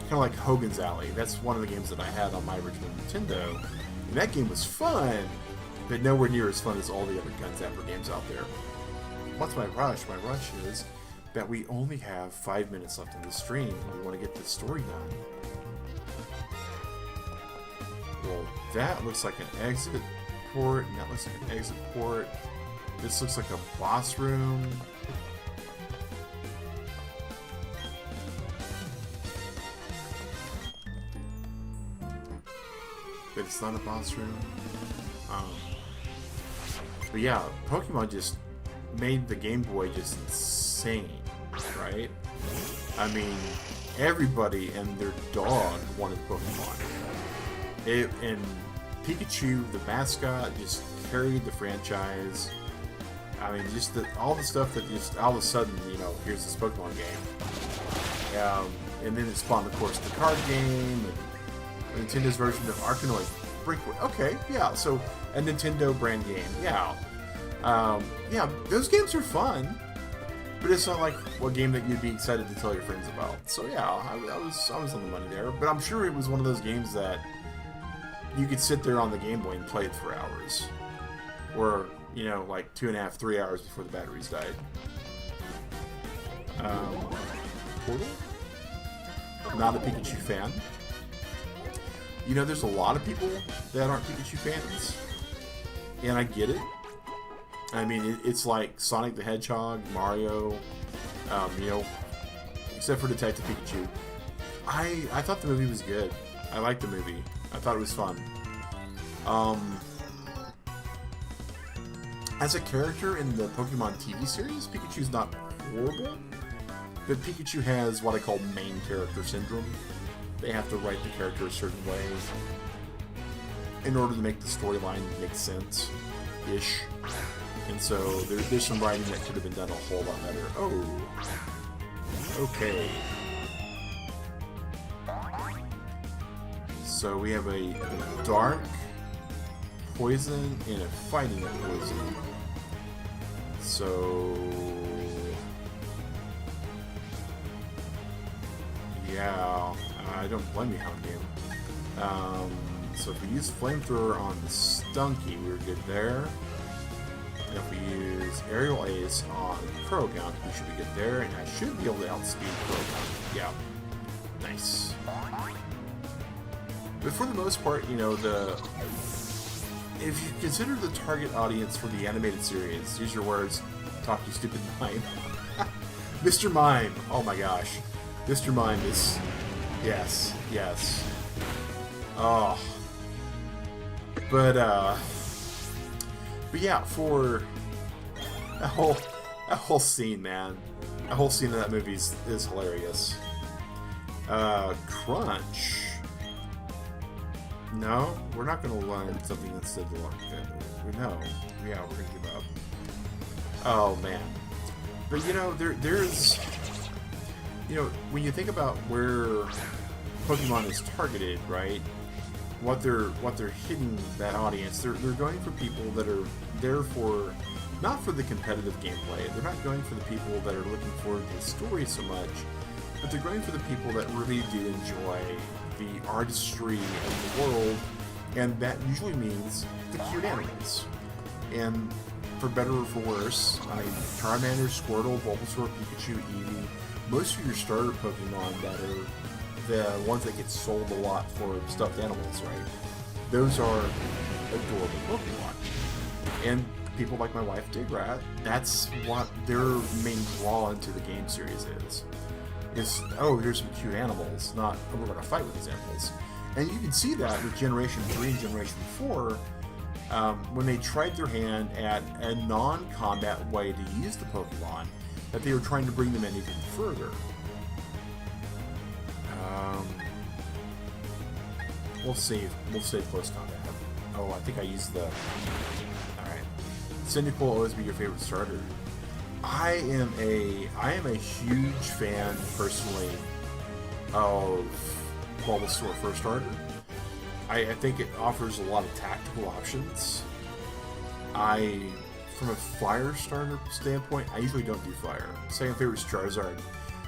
Kind of like Hogan's Alley. That's one of the games that I had on my original Nintendo, and that game was fun, but nowhere near as fun as all the other Gun Zapper games out there. What's my rush? My rush is that we only have 5 minutes left in the stream, and we want to get this story done. Well, that looks like an exit port, and that looks like an exit port. This looks like a boss room. But it's not a boss room. But yeah, Pokemon just made the Game Boy just insane, right? I mean, everybody and their dog wanted Pokemon. And Pikachu, the mascot, just carried the franchise. I mean, just all the stuff that just all of a sudden, you know, here's this Pokemon game. And then it spawned, of course, the card game and Nintendo's version of Arkanoid. Okay, yeah, so a Nintendo brand game, yeah. Yeah, those games are fun, but it's not like a game that you'd be excited to tell your friends about. So yeah, I was on the money there, but I'm sure it was one of those games that you could sit there on the Game Boy and play it for hours, or, you know, like 2.5, 3 hours before the batteries died. Portal? Not a Pikachu fan. You know, there's a lot of people that aren't Pikachu fans, and I get it. I mean, it's like Sonic the Hedgehog, Mario, you know, except for Detective Pikachu. I thought the movie was good. I liked the movie. I thought it was fun. As a character in the Pokemon TV series, Pikachu's not horrible, but Pikachu has what I call main character syndrome. They have to write the character a certain way in order to make the storyline make sense-ish. And so there's some writing that could have been done a whole lot better. Oh. Okay. So we have a dark poison and a fighting poison. So... yeah, I don't blame you, Hound Game. So if we use Flamethrower on the Stunky, we're good there. And if we use Aerial Ace on Krogan, we should be good there, and I should be able to outspeed Krogan. Yeah. Nice. But for the most part, you know, if you consider the target audience for the animated series, use your words, talk you stupid mime. Mr. Mime, oh my gosh. Mr. Mime is, yes. Oh. But yeah, for that whole scene, man. That whole scene of that movie is hilarious. Crunch. No, we're not gonna learn something that said the luck. No. Yeah, we're gonna give up. Oh man. But you know, there's you know, when you think about where Pokemon is targeted, right? What they're hitting that audience, they're going for people that are there for, not for the competitive gameplay. They're not going for the people that are looking for the story so much, but they're going for the people that really do enjoy the artistry of the world, and that usually means the cute animals. And for better or for worse, I mean, Charmander, Squirtle, Bulbasaur, Pikachu, Eevee, most of your starter Pokemon that are the ones that get sold a lot for stuffed animals, right? Those are adorable Pokemon. And people like my wife, Digrat, that's what their main draw into the game series is, oh, here's some cute animals, not, oh, we're going to fight with these animals. And you can see that with Generation 3 and Generation 4, when they tried their hand at a non-combat way to use the Pokemon, that they were trying to bring them in even further. We'll save close combat. Oh, I think I used the... Alright. Cyndaquil will always be your favorite starter. I am a huge fan, personally, of Bulbasaur first starter. I think it offers a lot of tactical options. From a fire starter standpoint, I usually don't do fire. Second favorite is Charizard.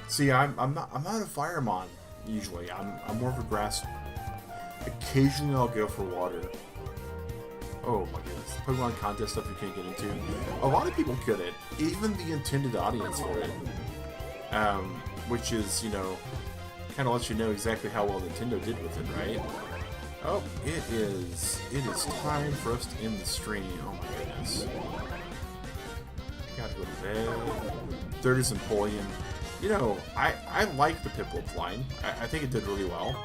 See, I'm not a Firemon usually. I'm more of a grass. Occasionally I'll go for water. Oh my goodness, Pokemon contest stuff you can't get into. A lot of people couldn't, even the intended audience for it. Which is, you know, kind of lets you know exactly how well Nintendo did with it, right? Oh, it is time for us to end the stream. Oh my goodness. Gotta go to bed. Third is Empoleon. You know, I like the Piplup line. I think it did really well.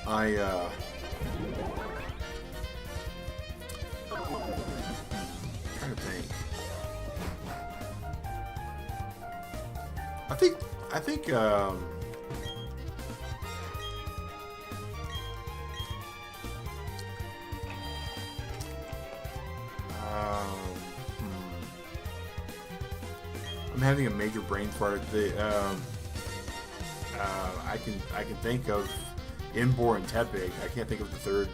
Trying to think. I think I'm having a major brain fart. I can think of Imbor and Tepig. I can't think of the third.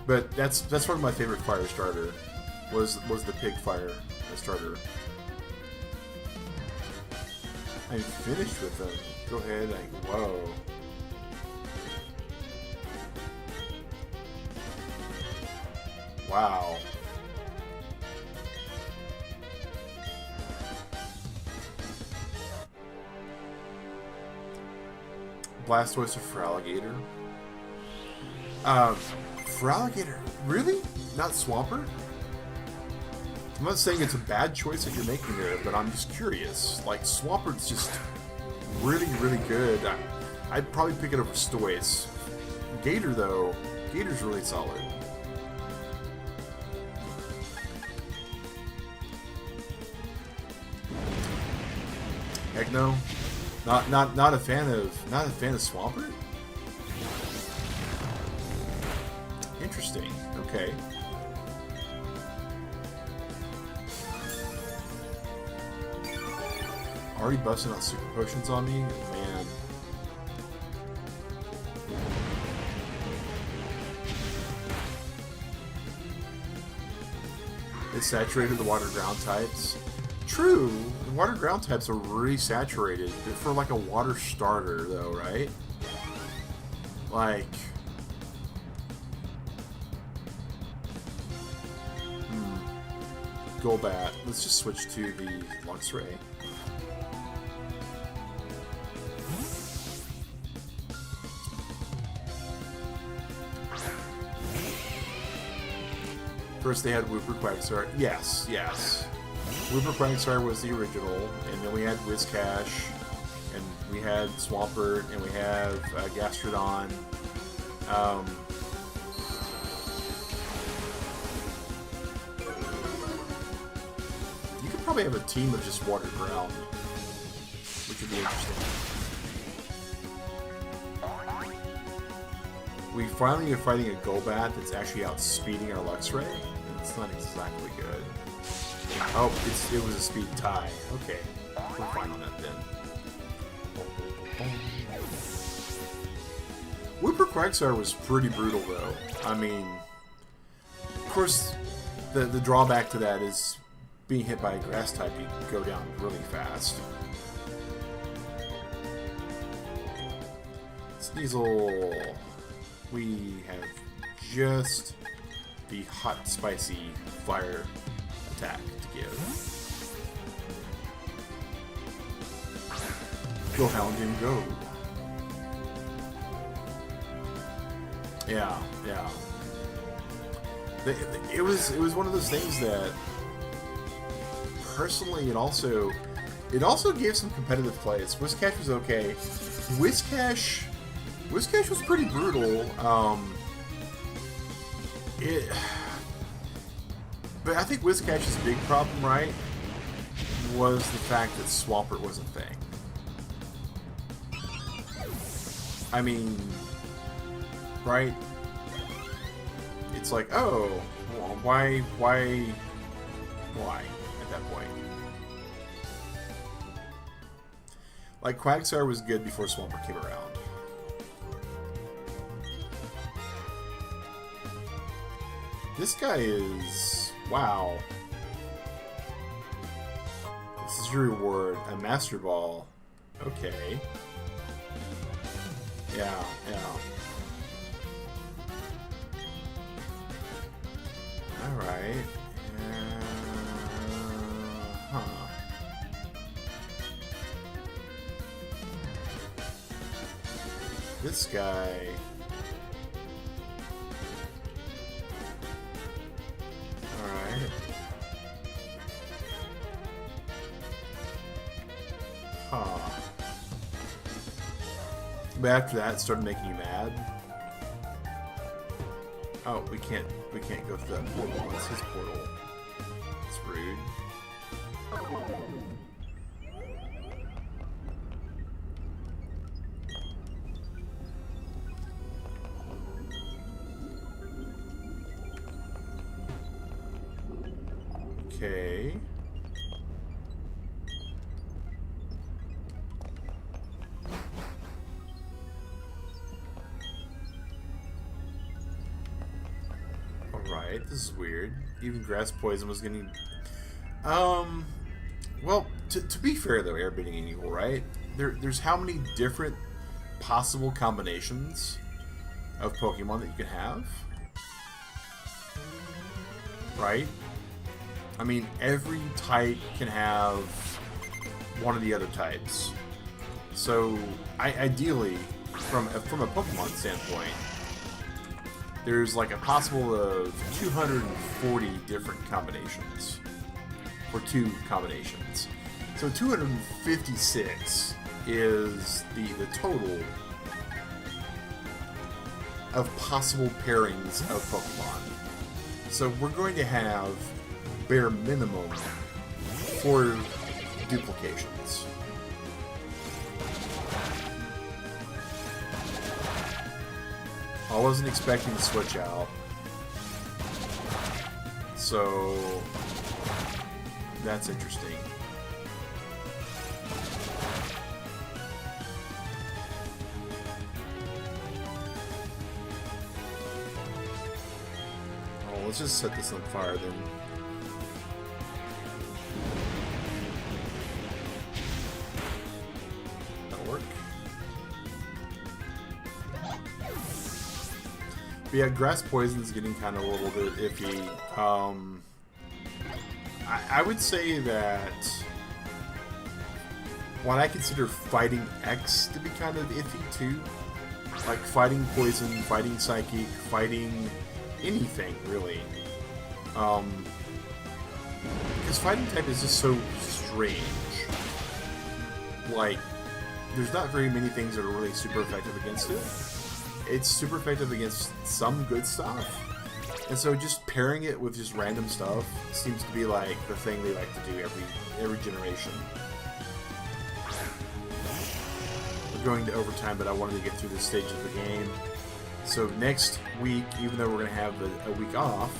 But that's one of my favorite fire starter. Was the pig fire starter. I'm finished with them. Go ahead. Whoa. Wow. Blastoise or Feraligatr? Feraligatr? Really? Not Swampert? I'm not saying it's a bad choice that you're making there, but I'm just curious. Like, Swampert's just really, really good. I'd probably pick it over Stoice. Gator, though, Gator's really solid. Heck no. Not a fan of Swampert? Interesting. Okay. Already busting out super potions on me? Man. It saturated the water ground types. True, the water ground types are really saturated for like a water starter though, right? Like... Golbat. Let's just switch to the Luxray. First they had Wooper Quagsire. Yes, yes. Wooper Quagsire was the original, and then we had Whiscash, and we had Swampert, and we have Gastrodon. You could probably have a team of just water ground, which would be interesting. We finally are fighting a Golbat that's actually outspeeding our Luxray. It's not exactly good. Oh, it was a speed tie. Okay, we're fine on that then. Whipper Quagsire was pretty brutal though. I mean, of course, the drawback to that is being hit by a grass type, you can go down really fast. Sneasel, we have just the hot, spicy fire attack to give. Go Houndoom, go! Yeah. It was one of those things that, personally, it also gave some competitive plays. Whiscash was okay. Whiscash was pretty brutal. But I think Whiscash's big problem, right, was the fact that Swampert was a thing. I mean, right? It's like, oh, well, why at that point? Like, Quagsire was good before Swampert came around. This guy is... wow. This is your reward. A Master Ball. Okay. Yeah. Alright. This guy... alright. But after that, it started making you mad. Oh, we can't go through that portal. It's his portal. It's rude. Okay. Alright, this is weird. Even grass poison was getting... well, to be fair though, Airbending and Eagle, right? There's how many different possible combinations of Pokemon that you can have? Right? I mean, every type can have one of the other types. So, ideally, from a Pokemon standpoint, there's like a possible of 240 different combinations. Or 2 combinations. So 256 is the total of possible pairings of Pokemon. So we're going to have bare minimum 4 duplications. I wasn't expecting to switch out, so that's interesting. Oh, let's just set this on fire then. But yeah, grass poison is getting kind of a little bit iffy. I would say that what I consider fighting X to be kind of iffy too. Like fighting poison, fighting psychic, fighting anything really. Because fighting type is just so strange. Like, there's not very many things that are really super effective against it. It's super effective against some good stuff, and so just pairing it with just random stuff seems to be like the thing they like to do every generation. We're going to overtime, but I wanted to get through this stage of the game. So next week, even though we're going to have a week off,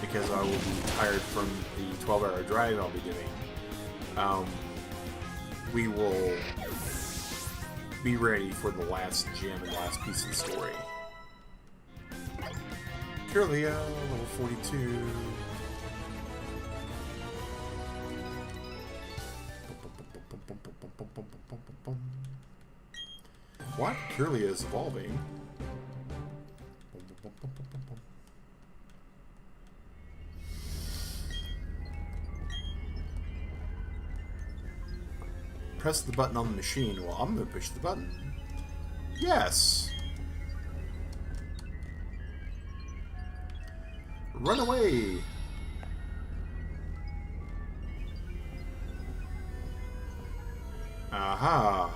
because I will be tired from the 12-hour drive I'll be doing, we will be ready for the last gem and last piece of the story. Kirlia, level 42. What? Kirlia is evolving. Press the button on the machine. Well, I'm going to push the button. Yes! Run away! Aha!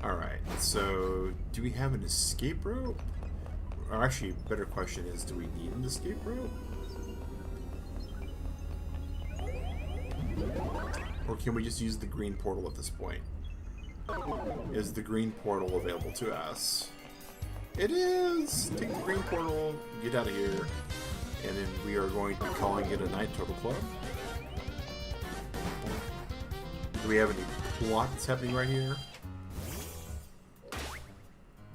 Alright, so do we have an escape rope? Or actually, a better question is, do we need an escape rope? Or can we just use the green portal at this point? Is the green portal available to us? It is! Take the green portal, get out of here, and then we are going to be calling it a night, Turtle Club. Do we have any plots happening right here?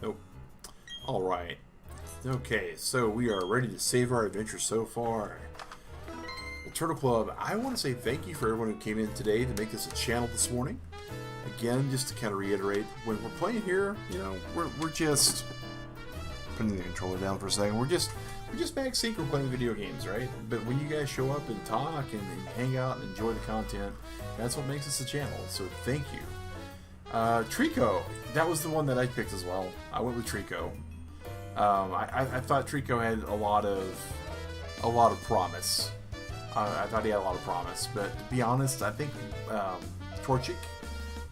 Nope. Alright. Okay, so we are ready to save our adventure so far. Well, Turtle Club, I want to say thank you for everyone who came in today to make this a channel this morning. Again, just to kind of reiterate, when we're playing here, you know, we're just putting the controller down for a second. We're just back sync, we're playing video games, right? But when you guys show up and talk and hang out and enjoy the content, that's what makes us a channel. So thank you. Trico, that was the one that I picked as well. I went with Trico. I thought Trico had a lot of promise. I thought he had a lot of promise, but to be honest, I think Torchic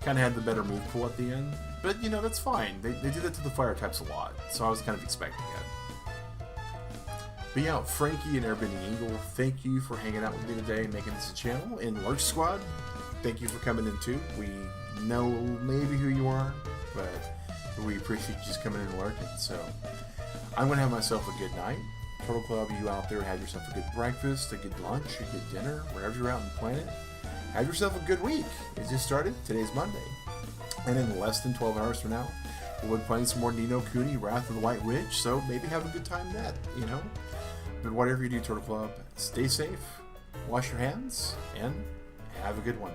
kind of had the better move pool at the end. But you know, that's fine. They do that to the fire types a lot, so I was kind of expecting it. But yeah, Frankie and Airbending Eagle, thank you for hanging out with me today and making this a channel. And Lurch Squad, thank you for coming in too. We know maybe who you are, but we appreciate you just coming in and lurking. So I'm going to have myself a good night. Turtle Club, you out there, have yourself a good breakfast, a good lunch, a good dinner, wherever you're out on the planet. Have yourself a good week. It just started. Today's Monday. And in less than 12 hours from now, we'll be playing some more Ni no Kuni, Wrath of the White Witch, so maybe have a good time that, you know. But whatever you do, Turtle Club, stay safe, wash your hands, and have a good one.